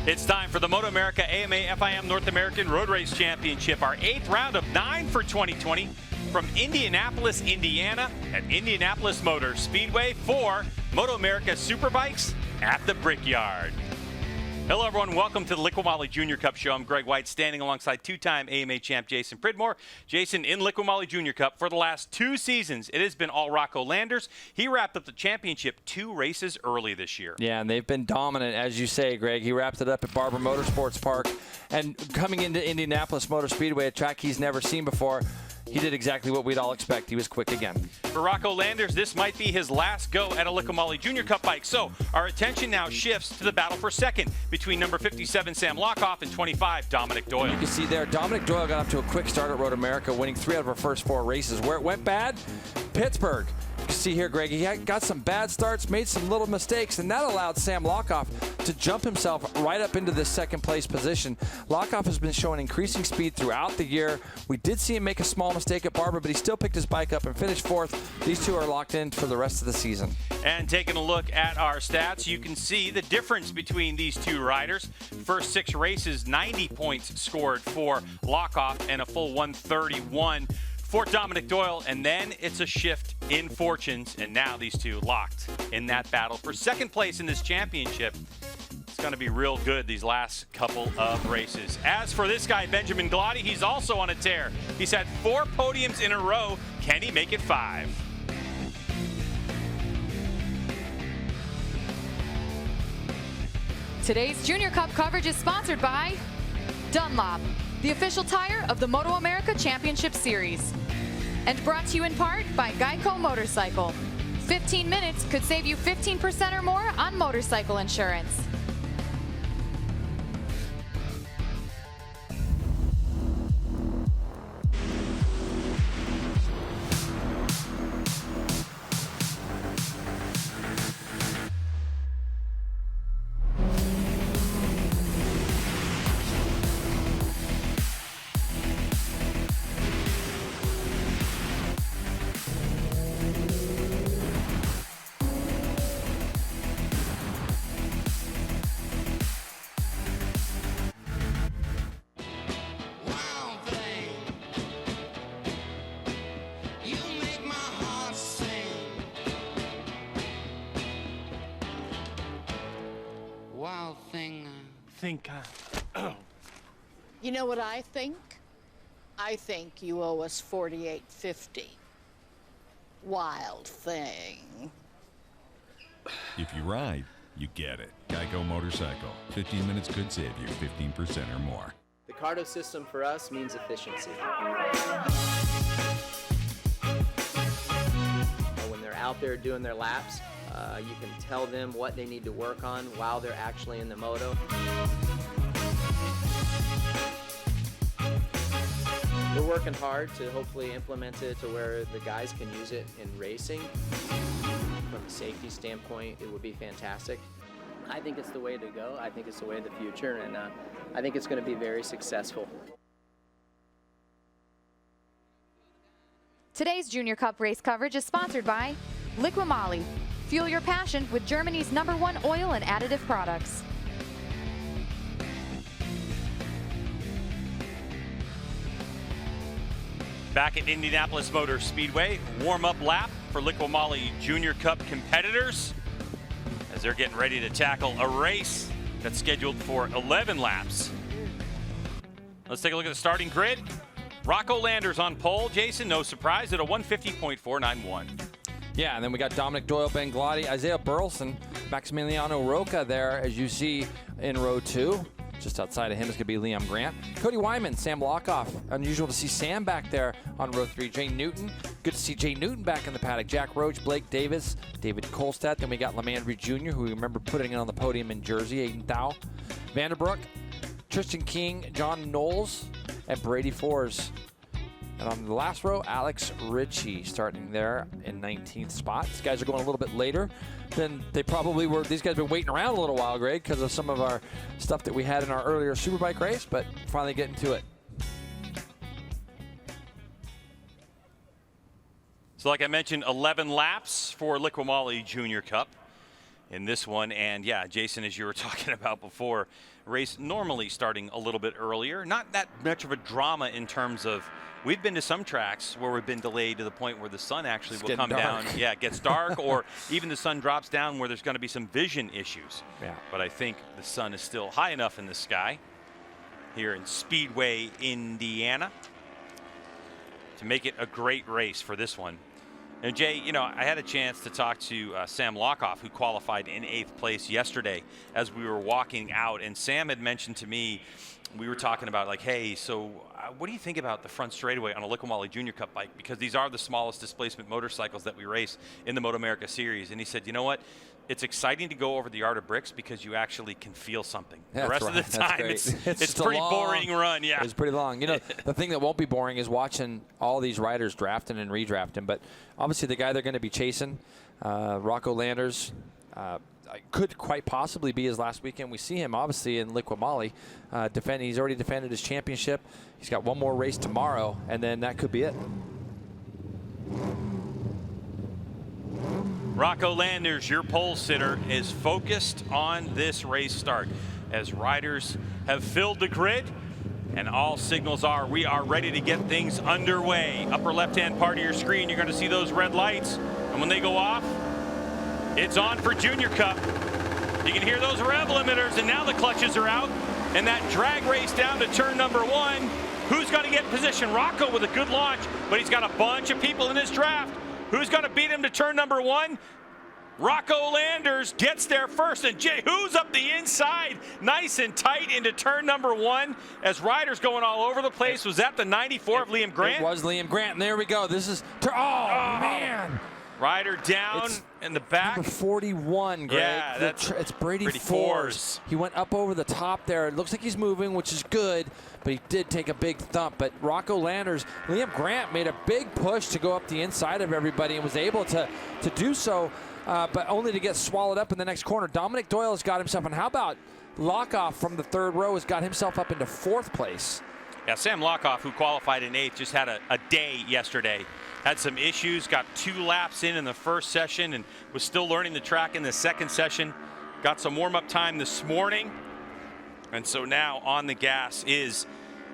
It's time for the MotoAmerica AMA FIM North American Road Race Championship, our 8th round of 9 for 2020 from Indianapolis, Indiana at Indianapolis Motor Speedway for MotoAmerica Superbikes at the Brickyard. Hello everyone, welcome to the Liqui Moly Junior Cup show. I'm Greg White, standing alongside two-time AMA champ Jason Pridmore. Jason, in Liqui Moly Junior Cup for the last 2 seasons, it has been all Rocco Landers. He wrapped up the championship 2 races early this year. Yeah, and they've been dominant, as you say, Greg. He wrapped it up at Barber Motorsports Park, and coming into Indianapolis Motor Speedway, a track he's never seen before, he did exactly what we'd all expect. He was quick again. For Rocco Landers, this might be his last go at a Liqui Moly Junior Cup bike. So our attention now shifts to the battle for second between number 57, Sam Lockoff, and 25, Dominic Doyle. And you can see there, Dominic Doyle got up to a quick start at Road America, winning 3 out of our first 4 races. Where it went bad? Pittsburgh. You can see here, Greg, he got some bad starts, made some little mistakes, and that allowed Sam Lockoff to jump himself right up into this second place position. Lockoff has been showing increasing speed throughout the year. We did see him make a small mistake at Barber, but he still picked his bike up and finished 4th. These two are locked in for the rest of the season. And taking a look at our stats, you can see the difference between these two riders. First 6 races, 90 points scored for Lockoff and a full 131 for Dominic Doyle, and then it's a shift in fortunes, and now these two locked in that battle for second place in this championship. It's going to be real good these last couple of races. As for this guy, Benjamin Glady, he's also on a tear. He's had 4 podiums in a row. Can he make it 5? Today's Junior Cup coverage is sponsored by Dunlop, the official tire of the MotoAmerica Championship Series. And brought to you in part by Geico Motorcycle. 15 minutes could save you 15% or more on motorcycle insurance. You know what I think? I think you owe us $48.50. Wild thing. If you ride, you get it. Geico Motorcycle. 15 minutes could save you 15% or more. The Cardo system for us means efficiency. When they're out there doing their laps, you can tell them what they need to work on while they're actually in the moto. We're working hard to hopefully implement it to where the guys can use it in racing. From a safety standpoint, it would be fantastic. I think it's the way to go. I think it's the way of the future, and I think it's going to be very successful. Today's Junior Cup race coverage is sponsored by Liqui Moly. Fuel your passion with Germany's #1 oil and additive products. Back at Indianapolis Motor Speedway, warm-up lap for Liqui Moly Junior Cup competitors as they're getting ready to tackle a race that's scheduled for 11 laps. Let's take a look at the starting grid. Rocco Landers on pole. Jason, no surprise, at a 150.491. Yeah, and then we got Dominic Doyle, Ben Glady, Isaiah Burleson, Maximiliano Roca there, as you see in row 2. Just outside of him is going to be Liam Grant. Cody Wyman, Sam Lockoff. Unusual to see Sam back there on row 3. Jay Newton. Good to see Jay Newton back in the paddock. Jack Roach, Blake Davis, David Kolstad. Then we got Lemandry Jr., who we remember putting it on the podium in Jersey. Aiden Thau. Vanderbrook, Tristan King, John Knowles, and Brady Fours. And on the last row, Alex Ritchie starting there in 19th spot. These guys are going a little bit later than they probably were. These guys have been waiting around a little while, Greg, because of some of our stuff that we had in our earlier Superbike race, but finally getting to it. So like I mentioned, 11 laps for Liqui Moly Junior Cup. in this one. And yeah, Jason, as you were talking about before, race normally starting a little bit earlier. Not that much of a drama in terms of, we've been to some tracks where we've been delayed to the point where the sun actually will come down. Yeah, it gets dark, or even the sun drops down where there's going to be some vision issues. Yeah. But I think the sun is still high enough in the sky here in Speedway, Indiana, to make it a great race for this one. And Jay, you know, I had a chance to talk to Sam Lockoff, who qualified in 8th place yesterday as we were walking out. And Sam had mentioned to me, we were talking about like, hey, so what do you think about the front straightaway on a Liqui Moly Junior Cup bike? Because these are the smallest displacement motorcycles that we race in the MotoAmerica series. And he said, you know what? It's exciting to go over the Art of Bricks because you actually can feel something. Yeah, the rest of the time, it's pretty boring run. Yeah, it's pretty long. You know, the thing that won't be boring is watching all these riders drafting and redrafting. But obviously, the guy they're going to be chasing, Rocco Landers, could quite possibly be his last weekend. We see him obviously in Liqui Moly defending. He's already defended his championship. He's got one more race tomorrow, and then that could be it. Rocco Landers, your pole sitter, is focused on this race start as riders have filled the grid, and all signals are we are ready to get things underway. Upper left-hand part of your screen, you're going to see those red lights, and when they go off, it's on for Junior Cup. You can hear those rev limiters, and now the clutches are out, and that drag race down to turn number 1. Who's going to get in position? Rocco with a good launch, but he's got a bunch of people in his draft. Who's going to beat him to turn number 1? Rocco Landers gets there first, and Jay, who's up the inside, nice and tight into turn number 1 as riders going all over the place. Was that the 94 of Liam Grant? It was Liam Grant, and there we go. This is, man. Rider down in the back. Number 41, Greg. Yeah, it's Brady Force. He went up over the top there. It looks like he's moving, which is good, but he did take a big thump. But Rocco Landers, Liam Grant made a big push to go up the inside of everybody and was able to do so, but only to get swallowed up in the next corner. Dominic Doyle has got himself, and how about Lockoff from the 3rd row has got himself up into 4th place. Yeah, Sam Lockoff, who qualified in 8th, just had a day yesterday. Had some issues, got 2 laps in the first session, and was still learning the track in the second session. Got some warm-up time this morning, and so now on the gas is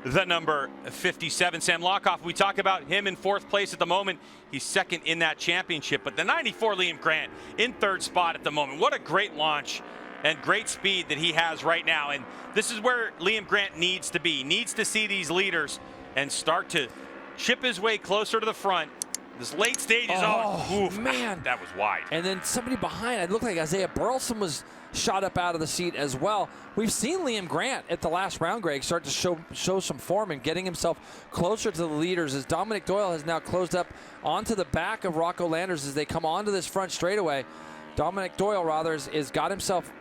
the number 57, Sam Lockoff. We talk about him in 4th place at the moment. He's 2nd in that championship, but the 94 Liam Grant in 3rd spot at the moment. What a great launch and great speed that he has right now, and this is where Liam Grant needs to be. Needs to see these leaders and start to chip his way closer to the front. This late stage is man, that was wide. And then somebody behind, it looked like Isaiah Burleson was shot up out of the seat as well. We've seen Liam Grant at the last round, Greg, start to show some form and getting himself closer to the leaders as Dominic Doyle has now closed up onto the back of Rocco Landers as they come onto this front straightaway. Dominic Doyle, rather, is got himself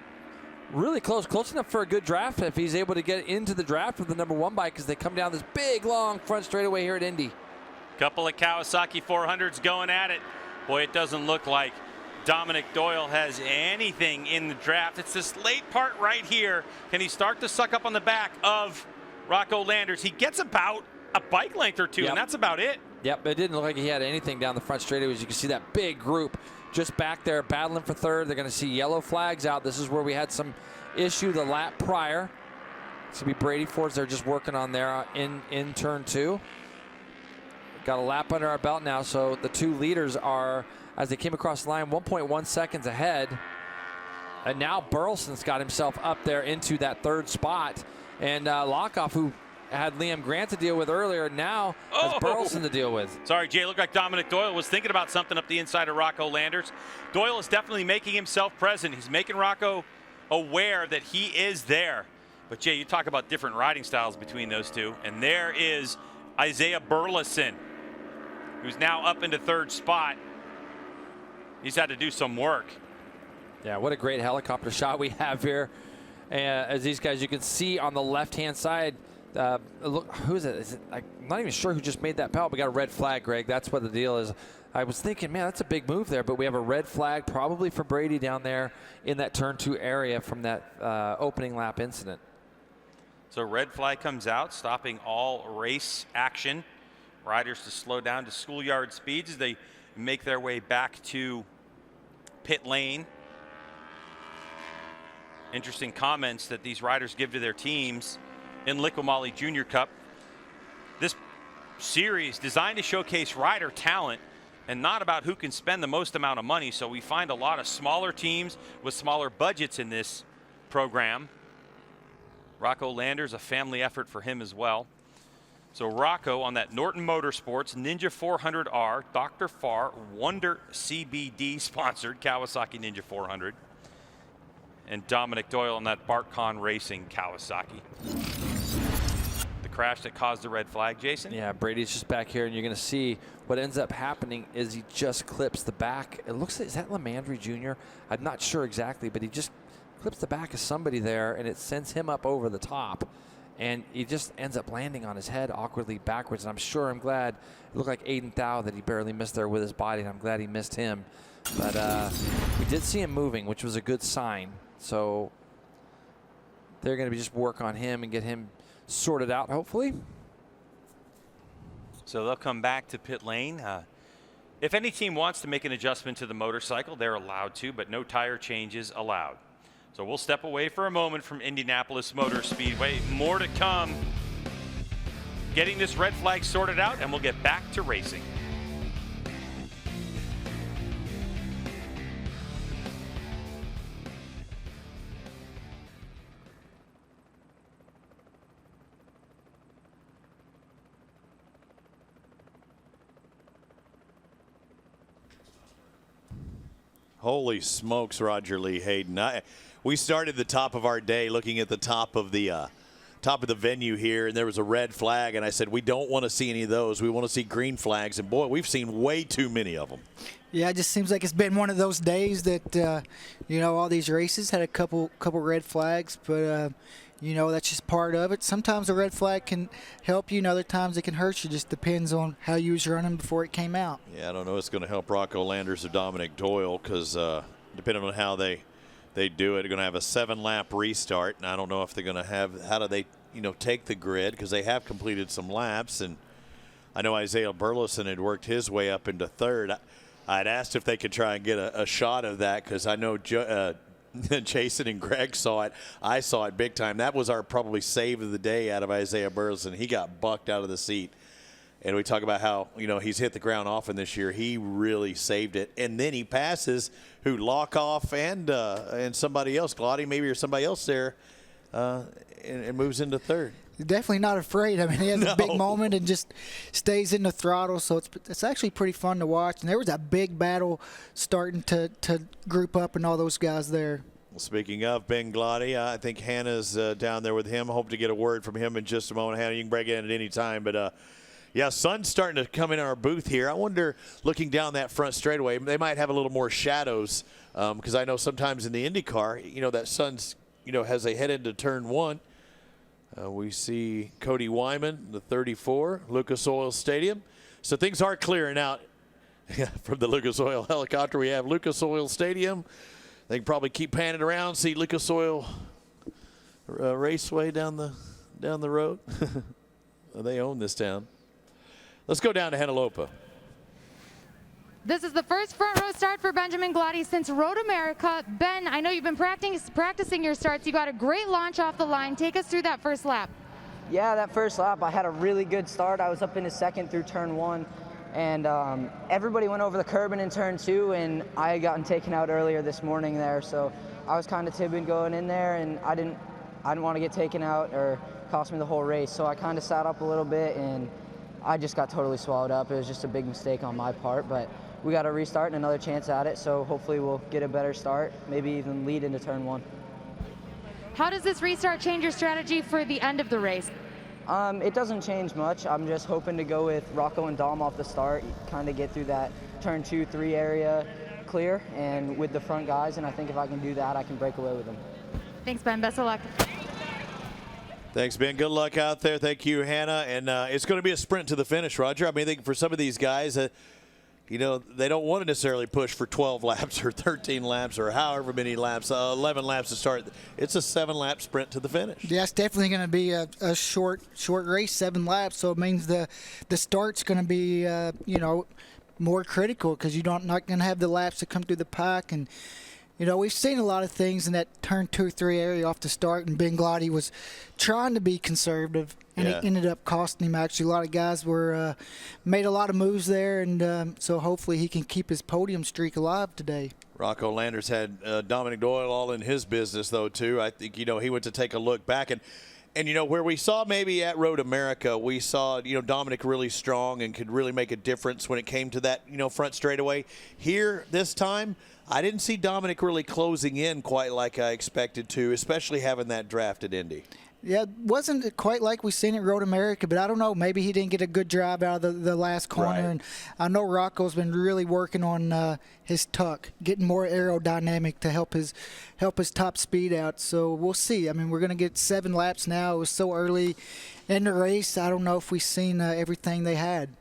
really close enough for a good draft if he's able to get into the draft with the number 1 bike as they come down this big, long front straightaway here at Indy. Couple of Kawasaki 400s going at it. Boy, it doesn't look like Dominic Doyle has anything in the draft. It's this late part right here. Can he start to suck up on the back of Rocco Landers? He gets about a bike length or 2, and that's about it. Yep, it didn't look like he had anything down the front straightaways. You can see that big group just back there battling for 3rd. They're going to see yellow flags out. This is where we had some issue the lap prior. It's going to be Brady Force they're just working on there in turn 2. Got a lap under our belt now, so the 2 leaders are, as they came across the line, 1.1 seconds ahead. And now Burleson's got himself up there into that 3rd spot. And Lockoff, who had Liam Grant to deal with earlier, now has Burleson to deal with. Sorry, Jay, it looked like Dominic Doyle was thinking about something up the inside of Rocco Landers. Doyle is definitely making himself present. He's making Rocco aware that he is there. But Jay, you talk about different riding styles between those 2. And there is Isaiah Burleson, who's now up into 3rd spot. He's had to do some work. Yeah, what a great helicopter shot we have here. As these guys, you can see on the left-hand side, look, who is it? I'm not even sure who just made that penalty. We got a red flag, Greg. That's what the deal is. I was thinking, man, that's a big move there, but we have a red flag probably for Brady down there in that turn 2 area from that opening lap incident. So red flag comes out, stopping all race action. Riders to slow down to schoolyard speeds as they make their way back to pit lane. interesting comments that these riders give to their teams in Liqui Moly Junior Cup. This series designed to showcase rider talent and not about who can spend the most amount of money. So we find a lot of smaller teams with smaller budgets in this program. Rocco Landers, a family effort for him as well. So Rocco on that Norton Motorsports Ninja 400R, Dr. Farr, Wonder CBD sponsored Kawasaki Ninja 400. And Dominic Doyle on that Bartcon Racing Kawasaki. The crash that caused the red flag, Jason? Yeah, Brady's just back here, and you're going to see what ends up happening is he just clips the back. It looks like, is that Lamandry Jr.? I'm not sure exactly, but he just clips the back of somebody there, and it sends him up over the top. And he just ends up landing on his head awkwardly backwards. And I'm glad, it looked like Aiden Thau that he barely missed there with his body, and I'm glad he missed him. But we did see him moving, which was a good sign. So they're going to just work on him and get him sorted out, hopefully. So they'll come back to pit lane. If any team wants to make an adjustment to the motorcycle, they're allowed to, but no tire changes allowed. So we'll step away for a moment from Indianapolis Motor Speedway. More to come. Getting this red flag sorted out, and we'll get back to racing. Holy smokes, Roger Lee Hayden. We started the top of our day looking at the top of the venue here, and there was a red flag, and I said, we don't want to see any of those. We want to see green flags, and boy, we've seen way too many of them. Yeah, it just seems like it's been one of those days that, all these races had a couple red flags, but, that's just part of it. Sometimes a red flag can help you, and other times it can hurt you. Just depends on how you was running before it came out. Yeah, I don't know if it's going to help Rocco Landers or Dominic Doyle because depending on how they do it, they're going to have a 7-lap restart, and I don't know if they're going to have, how do they, take the grid, because they have completed some laps, and I know Isaiah Burleson had worked his way up into third. I'd asked if they could try and get a shot of that, because I know Jason and Greg saw it. I saw it big time. That was our probably save of the day out of Isaiah Burleson. He got bucked out of the seat. And we talk about how, he's hit the ground often this year. He really saved it. And then he passes Lockoff and somebody else, Glotty maybe, or somebody else there, and moves into third. He's definitely not afraid. I mean, he has a big moment and just stays in the throttle. So it's actually pretty fun to watch. And there was a big battle starting to group up and all those guys there. Well, speaking of Ben Glotty, I think Hannah's down there with him. Hope to get a word from him in just a moment. Hannah, you can break it in at any time. But, yeah, sun's starting to come in our booth here. I wonder, looking down that front straightaway, they might have a little more shadows because I know sometimes in the IndyCar, that sun's, as they head into turn one, we see Cody Wyman, the 34, Lucas Oil Stadium. So things are clearing out from the Lucas Oil helicopter. We have Lucas Oil Stadium. They can probably keep panning around, see Lucas Oil Raceway down the road. They own this town. Let's go down to Henalopa. This is the first front row start for Benjamin Glotty since MotoAmerica. Ben, I know you've been practicing your starts. You got a great launch off the line. Take us through that first lap. Yeah, that first lap, I had a really good start. I was up into second through turn one, and everybody went over the curb and in turn two, and I had gotten taken out earlier this morning there, so I was kind of tipping going in there, and I didn't want to get taken out or cost me the whole race, so I kind of sat up a little bit, and I just got totally swallowed up. It was just a big mistake on my part, but we got to restart and another chance at it, so hopefully we'll get a better start, maybe even lead into turn one. How does this restart change your strategy for the end of the race? It doesn't change much. I'm just hoping to go with Rocco and Dom off the start, kind of get through that turn 2-3 area clear and with the front guys, and I think if I can do that, I can break away with them. Thanks, Ben. Best of luck. Thanks, Ben. Good luck out there. Thank you, Hannah. And it's going to be a sprint to the finish, Roger. I mean, I think for some of these guys, they don't want to necessarily push for 12 laps or 13 laps or however many laps, 11 laps to start. It's a 7-lap sprint to the finish. Yeah, it's definitely going to be a short race, 7 laps. So it means the start's going to be, more critical because you're not going to have the laps to come through the pack. And You know, we've seen a lot of things in that turn 2-3 area off the start, and Benglotti was trying to be conservative, and it ended up costing him. Actually, a lot of guys were made a lot of moves there, and so hopefully he can keep his podium streak alive today. Rocco Landers had Dominic Doyle all in his business, though, too. I think, you know, he went to take a look back. And you know, where we saw maybe at Road America, we saw, you know, Dominic really strong and could really make a difference when it came to that, you know, front straightaway. Here, this time, I didn't see Dominic really closing in quite like I expected to, especially having that draft at Indy. Yeah, wasn't quite like we seen at Road America, but I don't know. Maybe he didn't get a good drive out of the last corner. Right. And I know Rocco's been really working on his tuck, getting more aerodynamic to help his top speed out. So we'll see. I mean, we're going to get 7 laps now. It was so early in the race. I don't know if we've seen everything they had.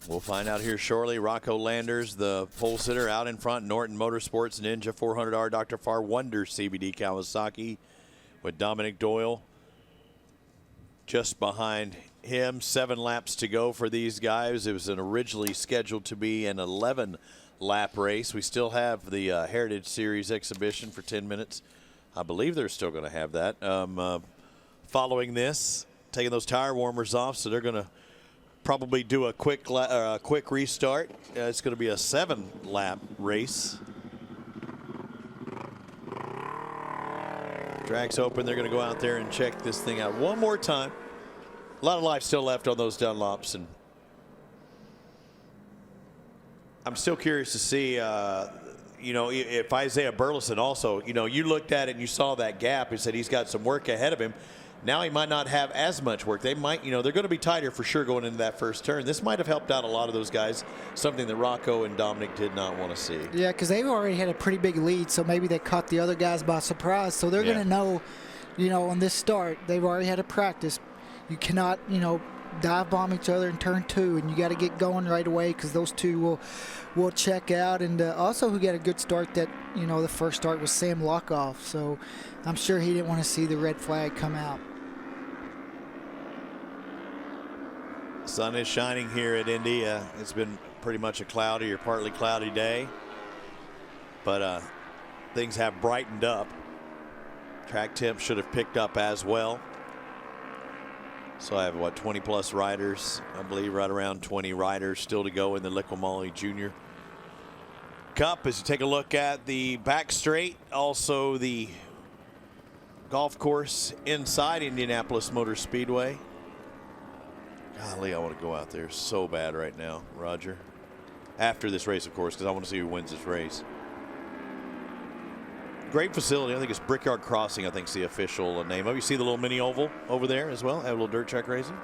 We'll find out here shortly. Rocco Landers, the pole sitter, out in front. Norton Motorsports, Ninja 400R, Dr. Farr, Wonder CBD Kawasaki, with Dominic Doyle just behind him. 7 laps to go for these guys. It was originally scheduled to be an 11-lap race. We still have the Heritage Series exhibition for 10 minutes. I believe they're still going to have that. Following this, taking those tire warmers off, so they're going to probably do a quick restart. It's going to be a 7-lap race. Track's open. They're going to go out there and check this thing out one more time. A lot of life still left on those Dunlops, and I'm still curious to see, you know, if Isaiah Burleson also, you know, you looked at it and you saw that gap and said he's got some work ahead of him. Now he might not have as much work. They might, you know, they're going to be tighter for sure going into that first turn. This might have helped out a lot of those guys, something that Rocco and Dominic did not want to see. Yeah, because they've already had a pretty big lead, so maybe they caught the other guys by surprise. So they're going to know, you know, on this start, they've already had a practice. You cannot, you know, dive bomb each other in turn 2, and you got to get going right away because those two will check out. And also who got a good start that, you know, the first start was Sam Lockoff. So I'm sure he didn't want to see the red flag come out. Sun is shining here at Indy. It's been pretty much a cloudy or partly cloudy day, but things have brightened up. Track temp should have picked up as well. So I have, what, 20-plus riders, I believe, right around 20 riders still to go in the Liqui Moly Junior Cup. As you take a look at the back straight, also the golf course inside Indianapolis Motor Speedway. Golly, I want to go out there so bad right now, Roger. After this race, of course, because I want to see who wins this race. Great facility. I think it's Brickyard Crossing, I think is the official name. Oh, you see the little mini oval over there as well? Have a little dirt track racing.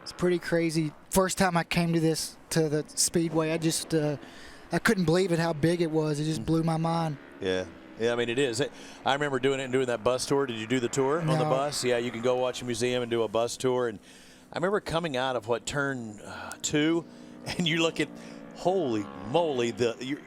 It's pretty crazy. First time I came to the Speedway, I just I couldn't believe it how big it was. It just blew my mind. Yeah. Yeah, I mean, it is. I remember doing it and doing that bus tour. Did you do the tour on the bus? Yeah, you can go watch a museum and do a bus tour. And I remember coming out of, what, turn 2, and you look at, holy moly,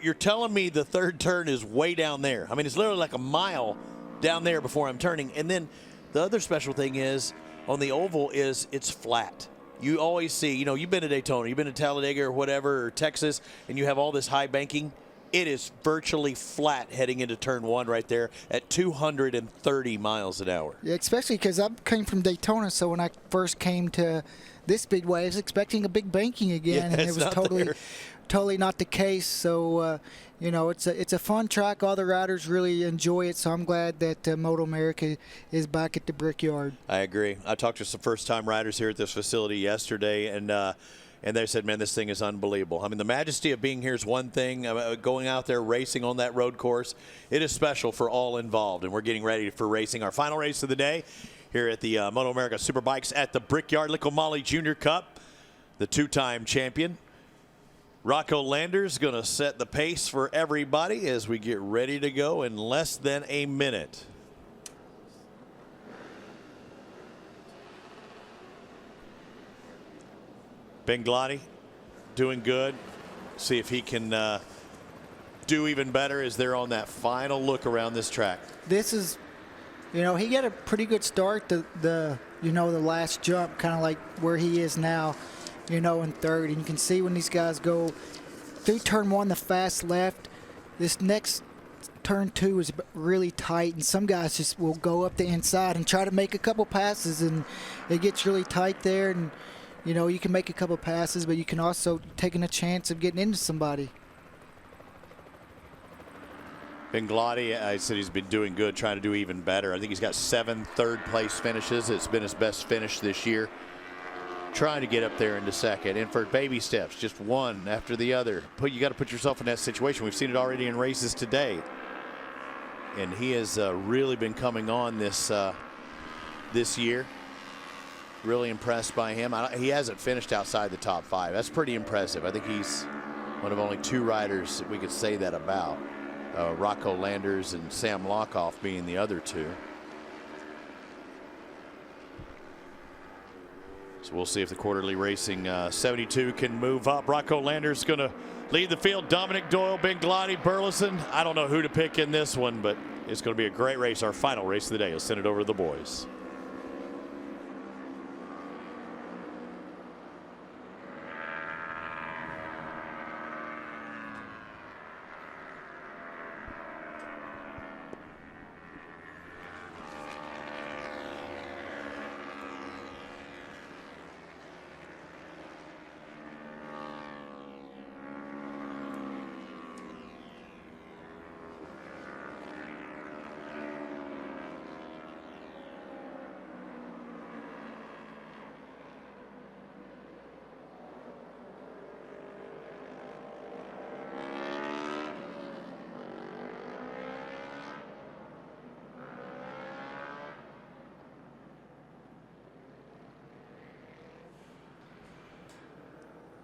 you're telling me the third turn is way down there. I mean, it's literally like a mile down there before I'm turning. And then the other special thing is, on the oval, is it's flat. You always see, you know, you've been to Daytona, you've been to Talladega or whatever, or Texas, and you have all this high banking. It is virtually flat heading into turn 1 right there at 230 miles an hour. Yeah, especially because I came from Daytona, so when I first came to this Speedway, I was expecting a big banking again, and it was totally not the case. So, you know, it's a fun track. All the riders really enjoy it, so I'm glad that MotoAmerica is back at the Brickyard. I agree. I talked to some first-time riders here at this facility yesterday, and they said, man, this thing is unbelievable. I mean, the majesty of being here is one thing. Going out there racing on that road course, it is special for all involved. And we're getting ready for racing our final race of the day here at the MotoAmerica Superbikes at the Brickyard Liqui Moly Junior Cup. The 2-time champion, Rocco Landers, going to set the pace for everybody as we get ready to go in less than a minute. Benglotti doing good. See if he can do even better as they're on that final look around this track. This is, you know, he got a pretty good start. The last jump, kind of like where he is now. you know, in third. And you can see when these guys go through turn 1, the fast left, this next turn 2 is really tight, and some guys just will go up the inside and try to make a couple passes, and it gets really tight there. And you know, you can make a couple passes, but you can also taking a chance of getting into somebody. Bengladi, I said he's been doing good, trying to do even better. I think he's got 7 third-place finishes. It's been his best finish this year. Trying to get up there into second, and for baby steps, just one after the other. You got to put yourself in that situation. We've seen it already in races today, and he has really been coming on this year. Really impressed by him. He hasn't finished outside the top 5. That's pretty impressive. I think he's one of only 2 riders that we could say that about. Rocco Landers and Sam Lockoff being the other 2. So we'll see if the quarterly racing 72 can move up. Rocco Landers going to lead the field. Dominic Doyle, Bengladi, Burleson. I don't know who to pick in this one, but it's going to be a great race. Our final race of the day. I'll send it over to the boys.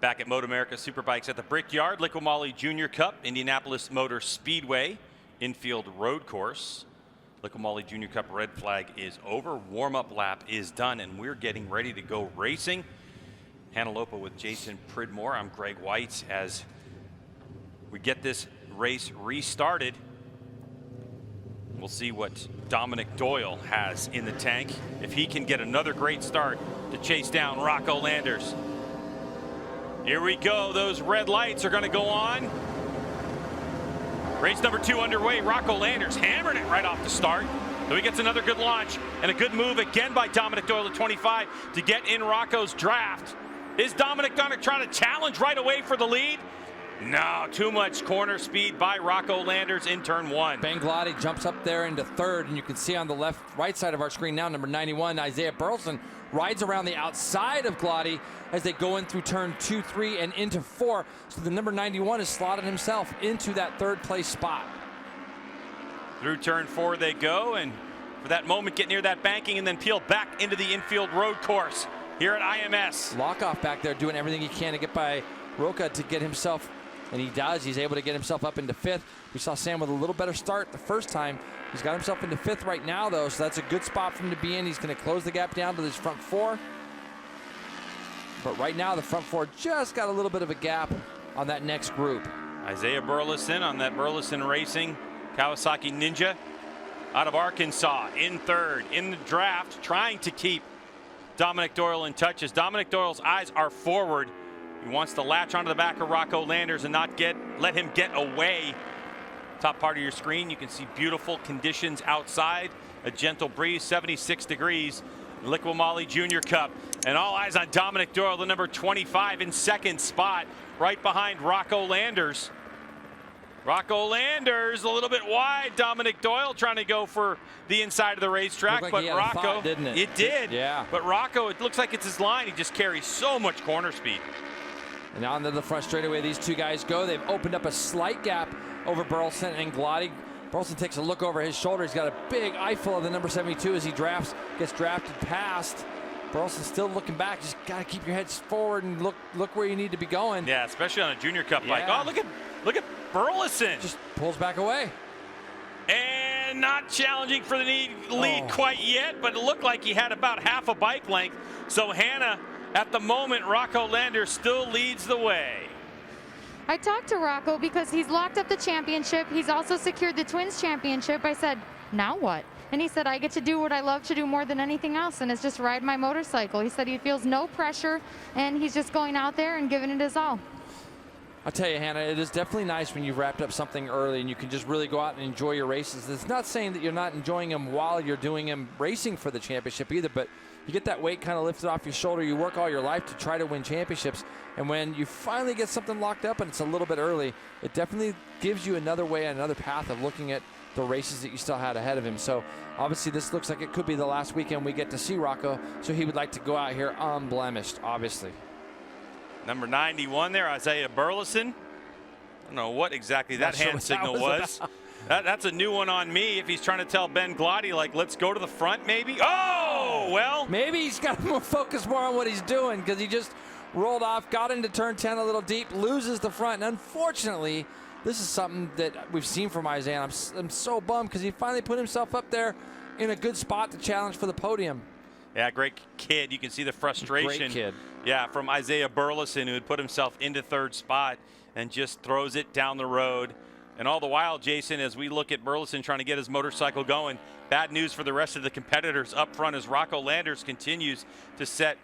Back at MotoAmerica Superbikes at the Brickyard, Liqui Moly Junior Cup, Indianapolis Motor Speedway, infield road course. Liqui Moly Junior Cup red flag is over. Warm-up lap is done, and we're getting ready to go racing. Hannah Lopa with Jason Pridmore. I'm Greg White as we get this race restarted. We'll see what Dominic Doyle has in the tank. If he can get another great start to chase down Rocco Landers. Here we go. Those red lights are going to go on. Race number 2 underway. Rocco Landers hammered it right off the start. So he gets another good launch and a good move again by Dominic Doyle at 25 to get in Rocco's draft. Is Dominic going to try to challenge right away for the lead? No, too much corner speed by Rocco Landers in turn 1. Bengladi jumps up there into third, and you can see on the right side of our screen now, number 91, Isaiah Burleson rides around the outside of Gladi as they go in through turn 2, 3, and into 4. So the number 91 has slotted himself into that 3rd place spot. Through turn 4 they go, and for that moment get near that banking and then peel back into the infield road course here at IMS. Lockoff back there doing everything he can to get by Roca to get himself, and he does. He's able to get himself up into 5th. We saw Sam with a little better start the first time. He's got himself into 5th right now, though, so that's a good spot for him to be in. He's going to close the gap down to this front 4. But right now, the front 4 just got a little bit of a gap on that next group. Isaiah Burleson on that Burleson Racing Kawasaki Ninja out of Arkansas in 3rd in the draft, trying to keep Dominic Doyle in touch as Dominic Doyle's eyes are forward. He wants to latch onto the back of Rocco Landers and not let him get away. Top part of your screen, you can see beautiful conditions outside. A gentle breeze, 76 degrees. Liqui Moly Junior Cup. And all eyes on Dominic Doyle, the number 25 in 2nd spot, right behind Rocco Landers. Rocco Landers a little bit wide. Dominic Doyle trying to go for the inside of the racetrack, like but Rocco, thought, didn't it? It did. Yeah. But Rocco, it looks like it's his line. He just carries so much corner speed. And onto the front straightaway, these two guys go. They've opened up a slight gap over Burleson and Gladi. Burleson takes a look over his shoulder. He's got a big eyeful of the number 72 as he gets drafted past. Burleson still looking back. Just got to keep your heads forward and look where you need to be going. Yeah, especially on a Junior Cup bike. Oh, look at Burleson. Just pulls back away. And not challenging for the lead quite yet, but it looked like he had about half a bike length. So Hannah, at the moment, Rocco Landers still leads the way. I talked to Rocco because he's locked up the championship. He's also secured the Twins championship. I said, now what? And he said, I get to do what I love to do more than anything else, and it's just ride my motorcycle. He said he feels no pressure, and he's just going out there and giving it his all. I'll tell you, Hannah, it is definitely nice when you've wrapped up something early and you can just really go out and enjoy your races. It's not saying that you're not enjoying them while you're doing them racing for the championship either, but you get that weight kind of lifted off your shoulder. You work all your life to try to win championships, and when you finally get something locked up and it's a little bit early, it definitely gives you another way, another path of looking at the races that you still had ahead of him. So obviously this looks like it could be the last weekend we get to see Rocco, so he would like to go out here unblemished, obviously. Number 91 there, Isaiah Burleson. I don't know what exactly that hand signal was. That's a new one on me. If he's trying to tell Ben Glotty, like, let's go to the front, maybe. Oh, well. Maybe he's got to focus more on what he's doing, because he just rolled off, got into turn 10 a little deep, loses the front. And unfortunately, this is something that we've seen from Isaiah. I'm so bummed, because he finally put himself up there in a good spot to challenge for the podium. Yeah, great kid. You can see the frustration. Great kid. Yeah, from Isaiah Burleson, who had put himself into third spot and just throws it down the road. And all the while, Jason, as we look at Burleson trying to get his motorcycle going, bad news for the rest of the competitors up front as Rocco Landers continues to set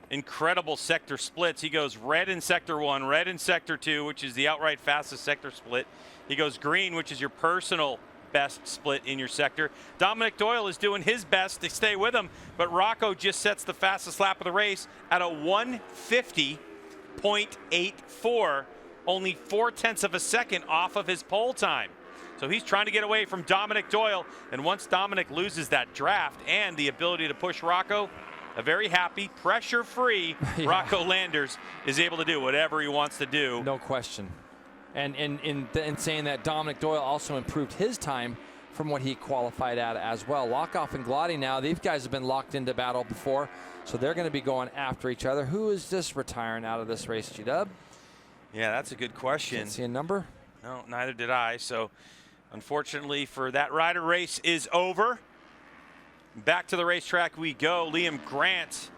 incredible sector splits. He goes red in sector 1, red in sector 2, which is the outright fastest sector split. He goes green, which is your personal best split in your sector. Dominic Doyle is doing his best to stay with him, but Rocco just sets the fastest lap of the race at a 1:50.84, only 0.4 of a second off of his pole time. So he's trying to get away from Dominic Doyle, and once Dominic loses that draft and the ability to push Rocco, a very happy, pressure-free Rocco Landers is able to do whatever he wants to do. No question. And in saying that, Dominic Doyle also improved his time from what he qualified at as well. Lockoff and Glotty now, these guys have been locked into battle before, so they're going to be going after each other. Who is just retiring out of this race, G-Dub? Yeah, that's a good question. Can't see a number? No, neither did I. So unfortunately for that rider, race is over. Back to the racetrack we go. Liam Grant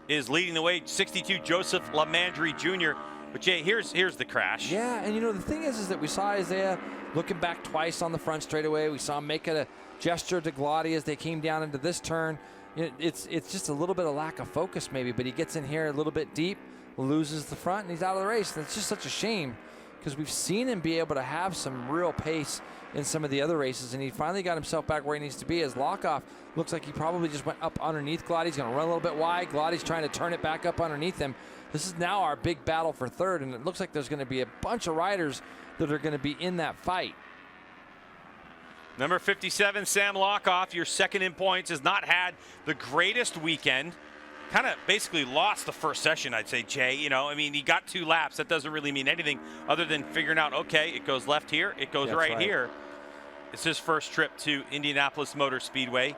is leading the way. 62, Joseph LaMandry Jr. But Jay, here's the crash. Yeah, and you know, the thing is that we saw Isaiah looking back twice on the front straightaway. We saw him make a gesture to Glotty as they came down into this turn. You know, it's just a little bit of lack of focus maybe, but he gets in here a little bit deep, loses the front, and he's out of the race. And it's just such a shame, because we've seen him be able to have some real pace in some of the other races, and he finally got himself back where he needs to be, as Lockoff looks like he probably just went up underneath Glotty. He's going to run a little bit wide. Glotty's trying to turn it back up underneath him. This is now our big battle for third, and it looks like there's going to be a bunch of riders that are going to be in that fight. Number 57, Sam Lockoff, your second in points, has not had the greatest weekend. Kind of basically lost the first session, I'd say, Jay. You know, I mean, he got 2 laps. That doesn't really mean anything other than figuring out, okay, it goes left here, it goes right here. It's his first trip to Indianapolis Motor Speedway.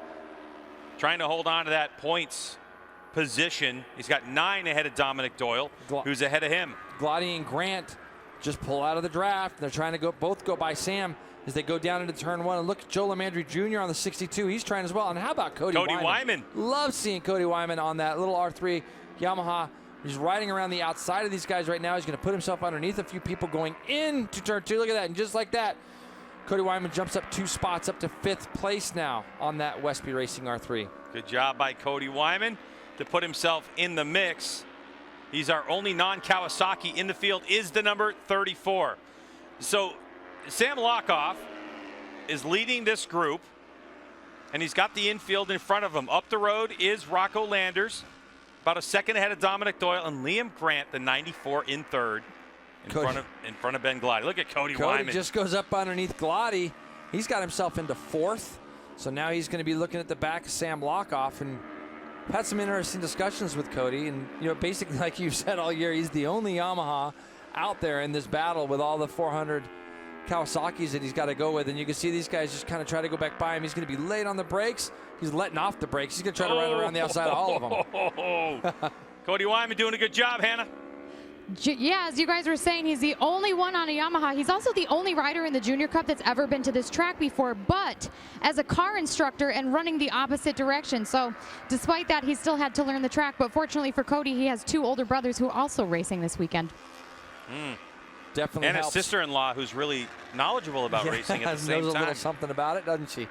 Trying to hold on to that points position. He's got 9 ahead of Dominic Doyle, who's ahead of him. Glotty and Grant just pull out of the draft. They're trying to both go by Sam as they go down into turn 1. And look at Joe LaMandry Jr. on the 62. He's trying as well. And how about Cody Wyman? Love seeing Cody Wyman on that little R3 Yamaha. He's riding around the outside of these guys right now. He's going to put himself underneath a few people going into turn 2. Look at that. And just like that, Cody Wyman jumps up 2 spots up to 5th place now on that Westby Racing R3. Good job by Cody Wyman to put himself in the mix. He's our only non-Kawasaki in the field, is the number 34. So Sam Lockoff is leading this group, and he's got the infield in front of him. Up the road is Rocco Landers, about a second ahead of Dominic Doyle, and Liam Grant, the 94, in third, in front of Ben Glotty. Look at Cody Wyman. Cody just goes up underneath Glotty. He's got himself into 4th, so now he's going to be looking at the back of Sam Lockoff, and had some interesting discussions with Cody, and you know, basically like you've said all year, he's the only Yamaha out there in this battle with all the 400 Kawasaki's that he's got to go with, and you can see these guys just kind of try to go back by him. He's going to be late on the brakes. He's letting off the brakes. He's going to try to run around the outside of all of them. Cody Wyman doing a good job, Hannah. Yeah, as you guys were saying, he's the only one on a Yamaha. He's also the only rider in the Junior Cup that's ever been to this track before, but as a car instructor and running the opposite direction. So despite that, he still had to learn the track. But fortunately for Cody, he has 2 older brothers who are also racing this weekend. Definitely and helps. his sister-in-law, who's really knowledgeable about racing at the same knows time. a little something about it, doesn't she?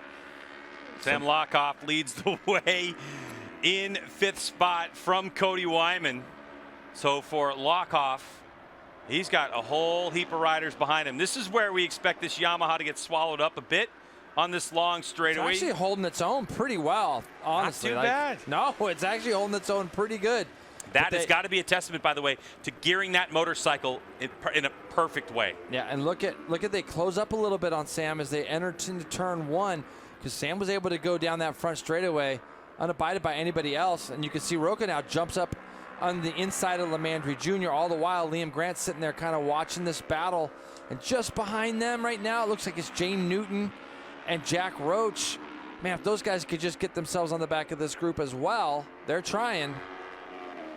Sam Lockoff leads the way in 5th spot from Cody Wyman. So for Lockoff, he's got a whole heap of riders behind him. This is where we expect this Yamaha to get swallowed up a bit on this long straightaway. It's actually holding its own pretty well, honestly. Not too bad. No, it's actually holding its own pretty good. That has got to be a testament, by the way, to gearing that motorcycle in a perfect way. Yeah, and look at they close up a little bit on Sam as they enter into turn 1, because Sam was able to go down that front straightaway unabided by anybody else. And you can see Roca now jumps up on the inside of Lamandry Jr. All the while, Liam Grant's sitting there kind of watching this battle. And just behind them right now, it looks like it's Jane Newton and Jack Roach. Man, if those guys could just get themselves on the back of this group as well, they're trying.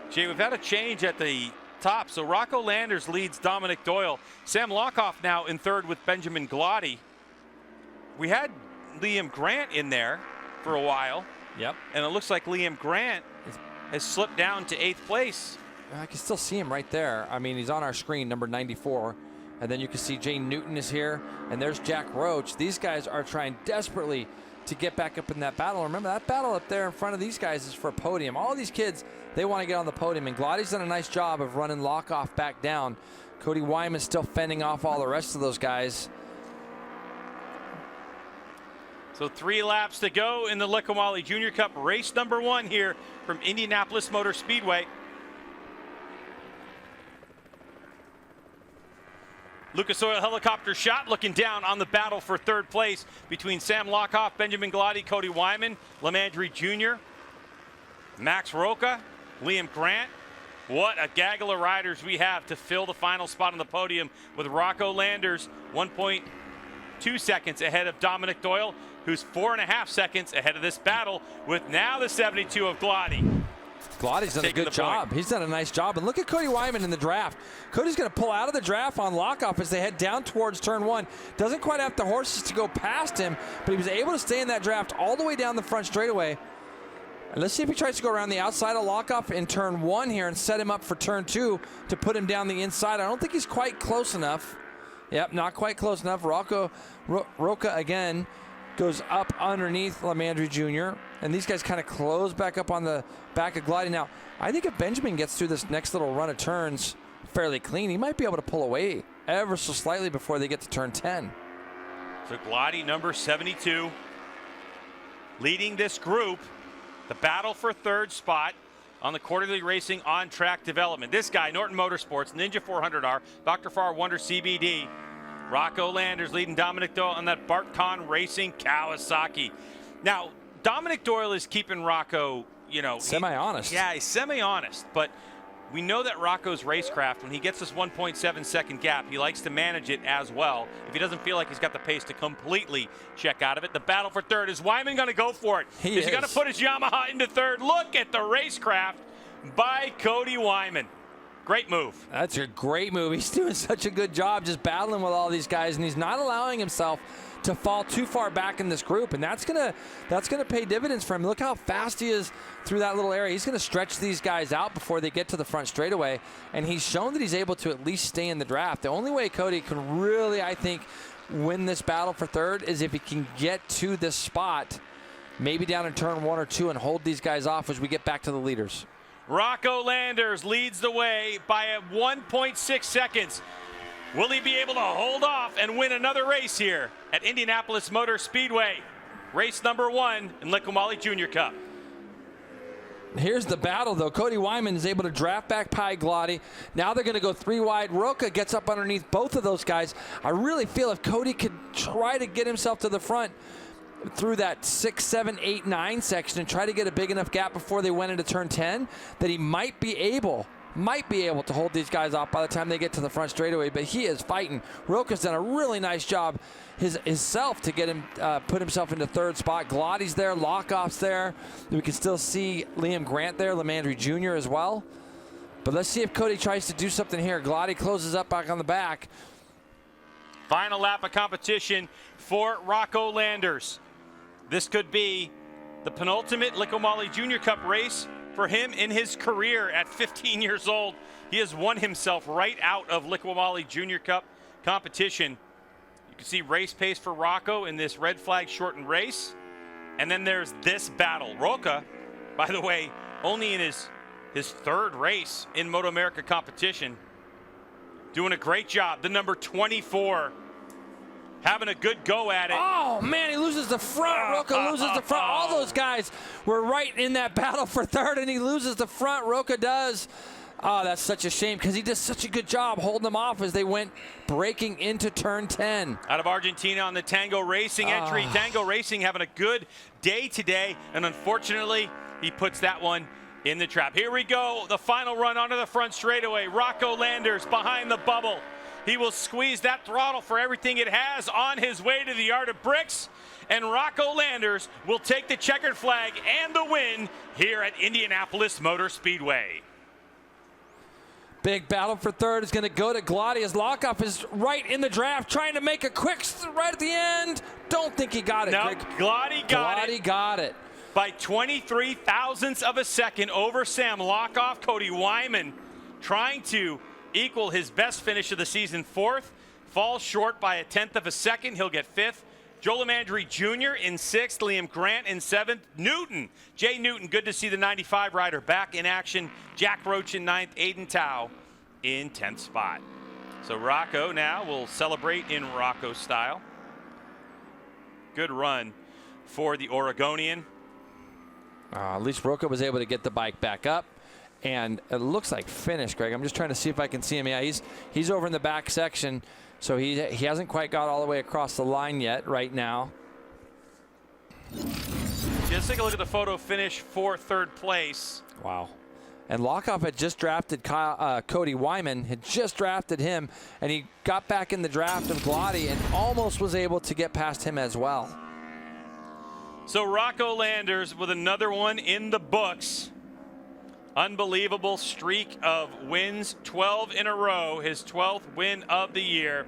Jay, we've had a change at the top. So Rocco Landers leads Dominic Doyle. Sam Lockoff now in 3rd with Benjamin Glotty. We had Liam Grant in there for a while. Yep. And it looks like Liam Grant has slipped down to 8th place. I can still see him right there. I mean, he's on our screen, number 94. And then you can see Jane Newton is here. And there's Jack Roach. These guys are trying desperately to get back up in that battle. Remember, that battle up there in front of these guys is for a podium. All these kids, they want to get on the podium. And Glotty's done a nice job of running Lockoff back down. Cody Wyman's still fending off all the rest of those guys. So 3 laps to go in the Liqui Moly Junior Cup, race number 1 here from Indianapolis Motor Speedway. Lucas Oil helicopter shot looking down on the battle for 3rd place between Sam Lockoff, Benjamin Glotty, Cody Wyman, Lamandry Jr., Max Roca, Liam Grant. What a gaggle of riders we have to fill the final spot on the podium, with Rocco Landers 1.2 seconds ahead of Dominic Doyle, who's 4.5 seconds ahead of this battle, with now the 72 of Glotty. Glotty's done a good job. He's done a nice job. And look at Cody Wyman in the draft. Cody's going to pull out of the draft on Lockoff as they head down towards turn 1. Doesn't quite have the horses to go past him, but he was able to stay in that draft all the way down the front straightaway. And let's see if he tries to go around the outside of Lockoff in turn 1 here and set him up for turn 2 to put him down the inside. I don't think he's quite close enough. Yep, not quite close enough. Roca again goes up underneath Lamandry Jr. And these guys kind of close back up on the back of Glotty. Now, I think if Benjamin gets through this next little run of turns fairly clean, he might be able to pull away ever so slightly before they get to turn 10. So Glotty, number 72, leading this group. The battle for 3rd spot on the quarterly racing on-track development. This guy, Norton Motorsports, Ninja 400R, Dr. Farr Wonder CBD. Rocco Landers leading Dominic Doyle on that Barton Racing Kawasaki. Now, Dominic Doyle is keeping Rocco, semi-honest. Yeah, he's semi-honest, but we know that Rocco's racecraft, when he gets this 1.7 second gap, he likes to manage it as well. If he doesn't feel like he's got the pace to completely check out of it. The battle for 3rd. Is Wyman going to go for it? Is he going to put his Yamaha into 3rd? Look at the racecraft by Cody Wyman. Great move. That's a great move. He's doing such a good job just battling with all these guys, and he's not allowing himself to fall too far back in this group, and that's gonna pay dividends for him. Look how fast he is through that little area. He's gonna stretch these guys out before they get to the front straightaway, and he's shown that he's able to at least stay in the draft. The only way Cody can really, I think, win this battle for 3rd is if he can get to this spot, maybe down in turn 1 or 2, and hold these guys off as we get back to the leaders. Rocco Landers leads the way by 1.6 seconds. Will he be able to hold off and win another race here at Indianapolis Motor Speedway? Race number 1 in Liqui Moly Junior Cup. Here's the battle, though. Cody Wyman is able to draft back Pi Glotty. Now they're going to go 3 wide. Roca gets up underneath both of those guys. I really feel if Cody could try to get himself to the front through that 6, 7, 8, 9 section and try to get a big enough gap before they went into turn 10, that he might be able to hold these guys off by the time they get to the front straightaway. But he is fighting. Roca's done a really nice job himself to get him put himself into 3rd spot. Glotty's there, Lockoff's there. We can still see Liam Grant there, Lamandry Jr. as well. But let's see if Cody tries to do something here. Glotty closes up back on the back. Final lap of competition for Rocco Landers. This could be the penultimate Liqui Moly Junior Cup race for him in his career at 15 years old. He has won himself right out of Liqui Moly Junior Cup competition. You can see race pace for Rocco in this red flag shortened race. And then there's this battle. Roca, by the way, only in his third race in MotoAmerica competition, doing a great job. The number 24, having a good go at it. Oh, man, he loses the front. Roca loses the front. All those guys were right in that battle for third, and he loses the front. Roca does. Oh, that's such a shame because he did such a good job holding them off as they went breaking into turn 10. Out of Argentina on the Tango Racing entry. Tango Racing having a good day today, and unfortunately, he puts that one in the trap. Here we go, the final run onto the front straightaway. Rocco Landers behind the bubble. He will squeeze that throttle for everything it has on his way to the yard of bricks. And Rocco Landers will take the checkered flag and the win here at Indianapolis Motor Speedway. Big battle for third is going to go to Gladi as Lockoff is right in the draft, trying to make a quick right at the end. Don't think he got it. No, Gladi got it. By 23 thousandths of a second over Sam Lockoff. Cody Wyman trying to equal his best finish of the season, fourth. Falls short by a tenth of a second. He'll get fifth. Joe Lamandry Jr. in sixth. Liam Grant in seventh. Jay Newton, good to see the 95 rider back in action. Jack Roach in ninth. Aiden Tao in 10th spot. So Rocco now will celebrate in Rocco style. Good run for the Oregonian. At least Roca was able to get the bike back up, and it looks like finished, Greg. I'm just trying to see if I can see him. Yeah, he's over in the back section, so he hasn't quite got all the way across the line yet right now. Just take a look at the photo finish for third place. Wow. And Lockoff had just drafted Cody Wyman, had just drafted him, and he got back in the draft of Gladi and almost was able to get past him as well. So Rocco Landers with another one in the books. Unbelievable streak of wins, 12 in a row, his 12th win of the year.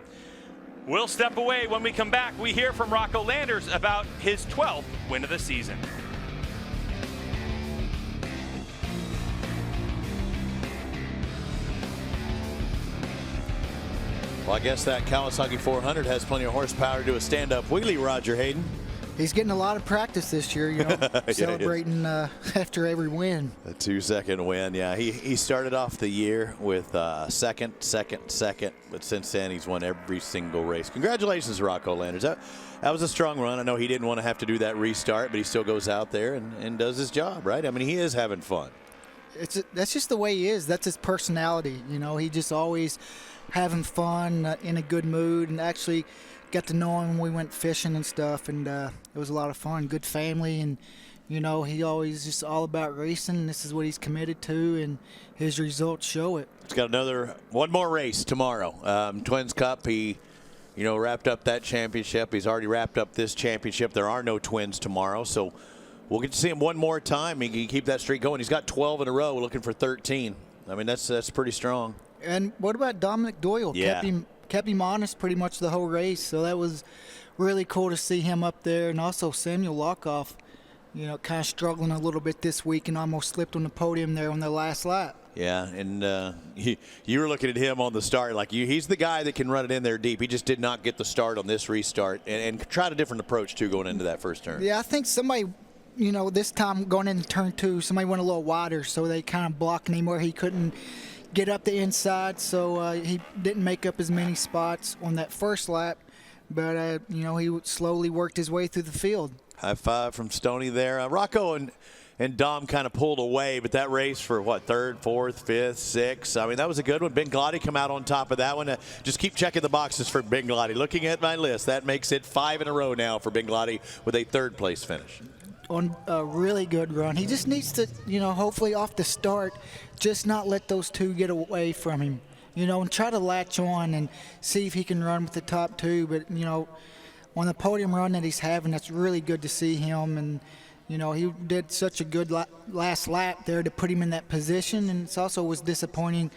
We'll step away. When we come back, we hear from Rocco Landers about his 12th win of the season. Well, I guess that Kawasaki 400 has plenty of horsepower to do a stand-up wheelie, Roger Hayden. He's getting a lot of practice this year, you know, celebrating after every win. A 2-second win, yeah. He started off the year with second, but since then he's won every single race. Congratulations, Rocco Landers. That was a strong run. I know he didn't want to have to do that restart, but he still goes out there and does his job, right? I mean, he is having fun. That's just the way he is. That's his personality, you know. He just always having fun, in a good mood, and actually got to know him when we went fishing and stuff, and it was a lot of fun. Good family, and you know, he always just all about racing. This is what he's committed to, and his results show it. He's got one more race tomorrow. Twins Cup, he wrapped up that championship. He's already wrapped up this championship. There are no twins tomorrow, so we'll get to see him one more time. He can keep that streak going. He's got 12 in a row, looking for 13. I mean, that's pretty strong. And what about Dominic Doyle? Yeah. Kept him honest pretty much the whole race, so that was really cool to see him up there. And also Samuel Lockoff, you know, kind of struggling a little bit this week and almost slipped on the podium there on the last lap. Yeah, and you were looking at him on the start like he's the guy that can run it in there deep. He just did not get the start on this restart and tried a different approach, too, going into that first turn. Yeah, I think somebody, you know, this time going into turn 2, somebody went a little wider, so they kind of blocked him where he couldn't get up the inside, so he didn't make up as many spots on that first lap, but you know, he slowly worked his way through the field. High five from Stoney there. Rocco and Dom kind of pulled away, but that race for what, third, fourth, fifth, sixth, I mean, that was a good one. Ben Gladi come out on top of that one. Just keep checking the boxes for Ben Gladi. Looking at my list, that makes it 5 in a row now for Ben Gladi with a third place finish. On a really good run. He just needs to, you know, hopefully off the start, just not let those two get away from him, you know, and try to latch on and see if he can run with the top two. But, you know, on the podium run that he's having, that's really good to see him. And, you know, he did such a good last lap there to put him in that position. And it also was disappointing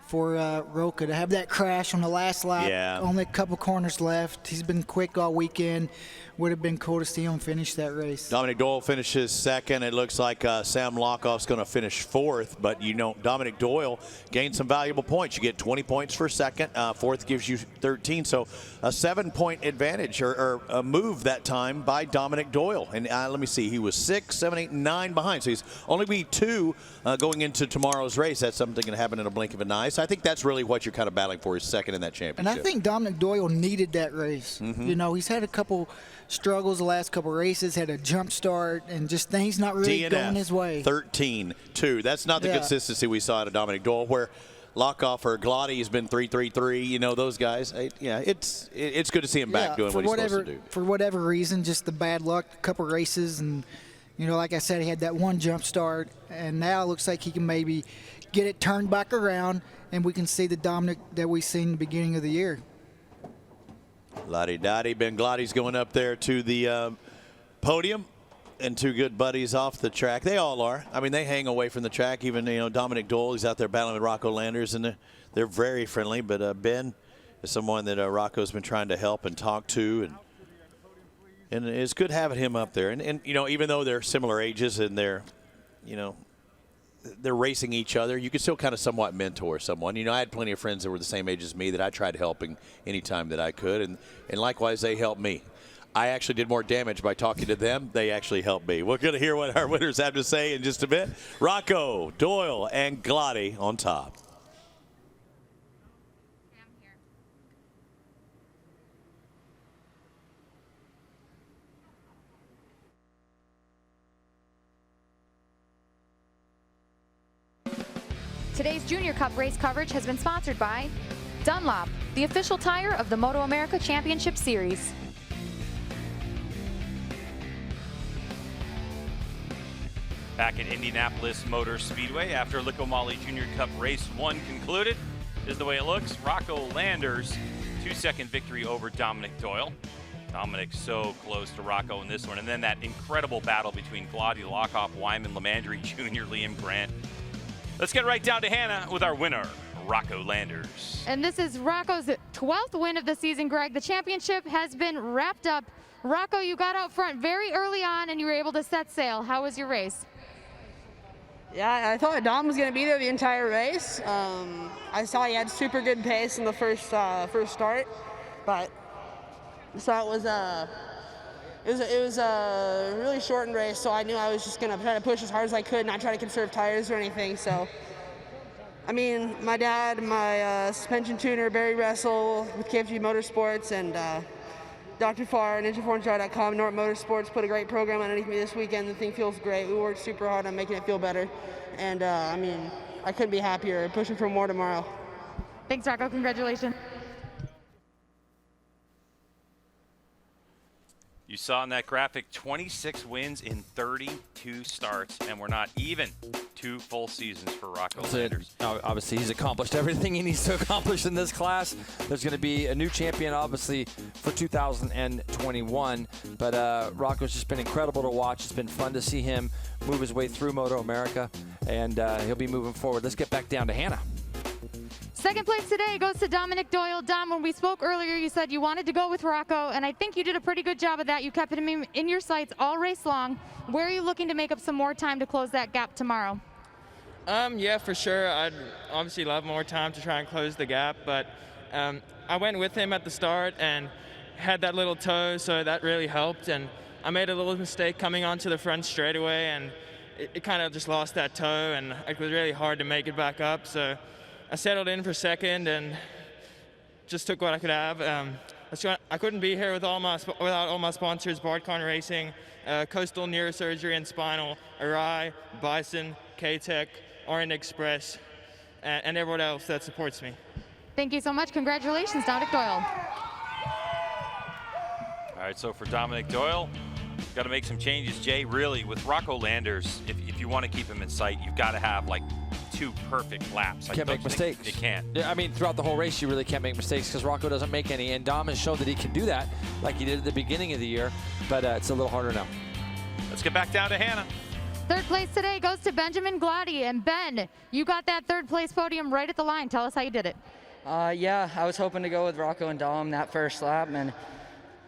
for Roca to have that crash on the last lap. Yeah. Only a couple corners left. He's been quick all weekend. Would have been cool to see him finish that race. Dominic Doyle finishes second. It looks like Sam Lockoff's going to finish fourth, but you know Dominic Doyle gained some valuable points. You get 20 points for second. Fourth gives you 13, so a 7-point advantage or a move that time by Dominic Doyle. And let me see, he was 6, 7, 8, 9 behind, so he's only be 2 going into tomorrow's race. That's something that can happen in a blink of an eye. So I think that's really what you're kind of battling for, is second in that championship. And I think Dominic Doyle needed that race. You know, he's had a couple struggles the last couple races, had a jump start, and just things not really DNF, going his way. 13-2. That's not the consistency we saw out of Dominic Doyle, where Lockoff or Glotty has been 3-3-3. You know, those guys. Yeah, it's good to see him back doing what he's supposed to do. For whatever reason, just the bad luck, a couple races, and you know, like I said, he had that one jump start, and now it looks like he can maybe get it turned back around, and we can see the Dominic that we seen in the beginning of the year. Lottie Dottie, Ben Glotty's going up there to the podium, and 2 good buddies off the track. They all are. I mean, they hang away from the track. Even, you know, Dominic Doyle, he's out there battling with Rocco Landers, and they're very friendly. But Ben is someone that Rocco's been trying to help and talk to, and it's good having him up there. And you know, even though they're similar ages and they're, you know, they're racing each other, you can still kind of somewhat mentor someone. You know, I had plenty of friends that were the same age as me that I tried helping anytime that I could, and likewise they helped me. I actually did more damage by talking to them. They actually helped me. We're going to hear what our winners have to say in just a bit. Rocco, Doyle, and Glotty on top. Today's Junior Cup race coverage has been sponsored by Dunlop, the official tire of the MotoAmerica Championship Series. Back at Indianapolis Motor Speedway after Liqui Moly Junior Cup Race 1 concluded. This is the way it looks. Rocco Landers, 2-second victory over Dominic Doyle. Dominic so close to Rocco in this one. And then that incredible battle between Glotty, Lockoff, Wyman, Lemandry Jr., Liam Grant. Let's get right down to Hannah with our winner, Rocco Landers. And this is Rocco's 12th win of the season, Greg. The championship has been wrapped up. Rocco, you got out front very early on and you were able to set sail. How was your race? Yeah, I thought Dom was going to be there the entire race. I saw he had super good pace in the first start, but so it was a really shortened race, so I knew I was just going to try to push as hard as I could, not try to conserve tires or anything. So, I mean, my dad, my suspension tuner, Barry Russell with KFG Motorsports, and Dr. Farr, NinjaFornsDrive.com, North Motorsports put a great program underneath me this weekend. The thing feels great. We worked super hard on making it feel better. And, I mean, I couldn't be happier. Pushing for more tomorrow. Thanks, Rocco. Congratulations. You saw in that graphic 26 wins in 32 starts, and we're not even 2 full seasons for Rocco Landers. Obviously, he's accomplished everything he needs to accomplish in this class. There's going to be a new champion, obviously, for 2021. But Rocco's just been incredible to watch. It's been fun to see him move his way through MotoAmerica, and he'll be moving forward. Let's get back down to Hannah. Second place today goes to Dominic Doyle. Dom, when we spoke earlier, you said you wanted to go with Rocco, and I think you did a pretty good job of that. You kept him in your sights all race long. Where are you looking to make up some more time to close that gap tomorrow? Yeah, for sure. I'd obviously love more time to try and close the gap, but I went with him at the start and had that little toe, so that really helped. And I made a little mistake coming onto the front straightaway, and it kind of just lost that toe, and it was really hard to make it back up. So I settled in for second and just took what I could have. I couldn't be here without all my sponsors: Bardcon Racing, Coastal Neurosurgery and Spinal, Arai, Bison, K-Tech, Orient Express, and everyone else that supports me. Thank you so much. Congratulations, Dominic Doyle. All right, so for Dominic Doyle, got to make some changes, Jay. Really, with Rocco Landers, if you want to keep him in sight, you've got to have like 2 perfect laps. Can't make mistakes. They can't. I mean, throughout the whole race, you really can't make mistakes because Rocco doesn't make any, and Dom has shown that he can do that like he did at the beginning of the year, but it's a little harder now. Let's get back down to Hannah. Third place today goes to Benjamin Glady. And Ben, you got that third place podium right at the line. Tell us how you did it. Yeah, I was hoping to go with Rocco and Dom that first lap, and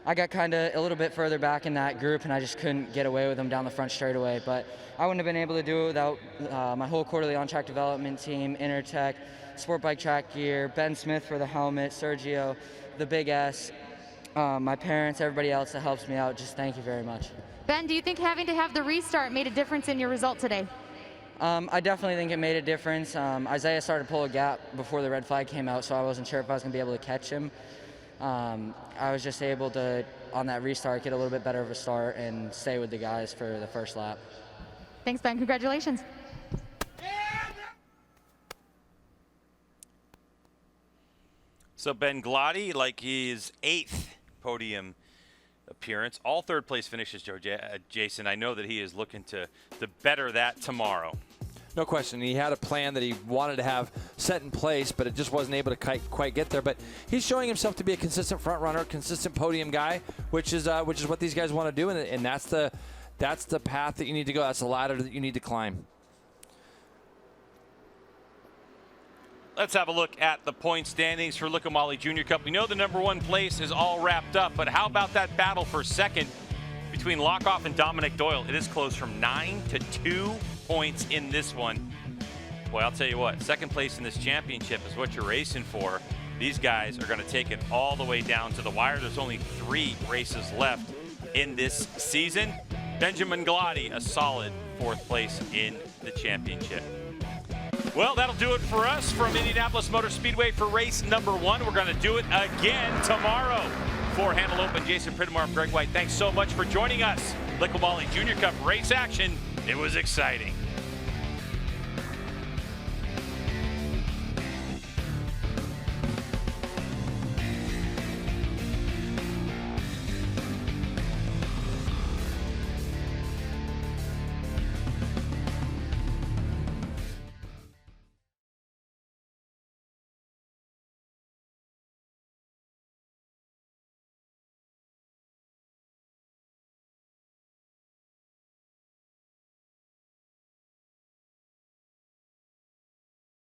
I got kind of a little bit further back in that group, and I just couldn't get away with them down the front straightaway. But I wouldn't have been able to do it without my whole quarterly on-track development team, Intertech, Sport Bike Track Gear, Ben Smith for the helmet, Sergio, the Big S, my parents, everybody else that helps me out. Just thank you very much. Ben, do you think having to have the restart made a difference in your result today? I definitely think it made a difference. Isaiah started to pull a gap before the red flag came out, so I wasn't sure if I was going to be able to catch him. I was just able to, on that restart, get a little bit better of a start and stay with the guys for the first lap. Thanks, Ben. Congratulations. So Ben Glady, like his 8th podium appearance, all third place finishes, Jason. I know that he is looking to better that tomorrow. No question. He had a plan that he wanted to have set in place, but it just wasn't able to quite get there. But he's showing himself to be a consistent front runner, consistent podium guy, which is what these guys want to do, and that's the path that you need to go. That's the ladder that you need to climb. Let's have a look at the point standings for Liqui Moly Junior Cup. We know the #1 place is all wrapped up, but how about that battle for second between Lockoff and Dominic Doyle? It is close from 9 to 2 points in this one. Boy, I'll tell you what, second place in this championship is what you're racing for. These guys are going to take it all the way down to the wire. There's only 3 races left in this season. Benjamin Glady, a solid 4th place in the championship. Well, that'll do it for us from Indianapolis Motor Speedway for race #1. We're going to do it again tomorrow. For Handle Open, Jason Pridmore and Greg White, thanks so much for joining us. Liqui Moly Junior Cup race action. It was exciting.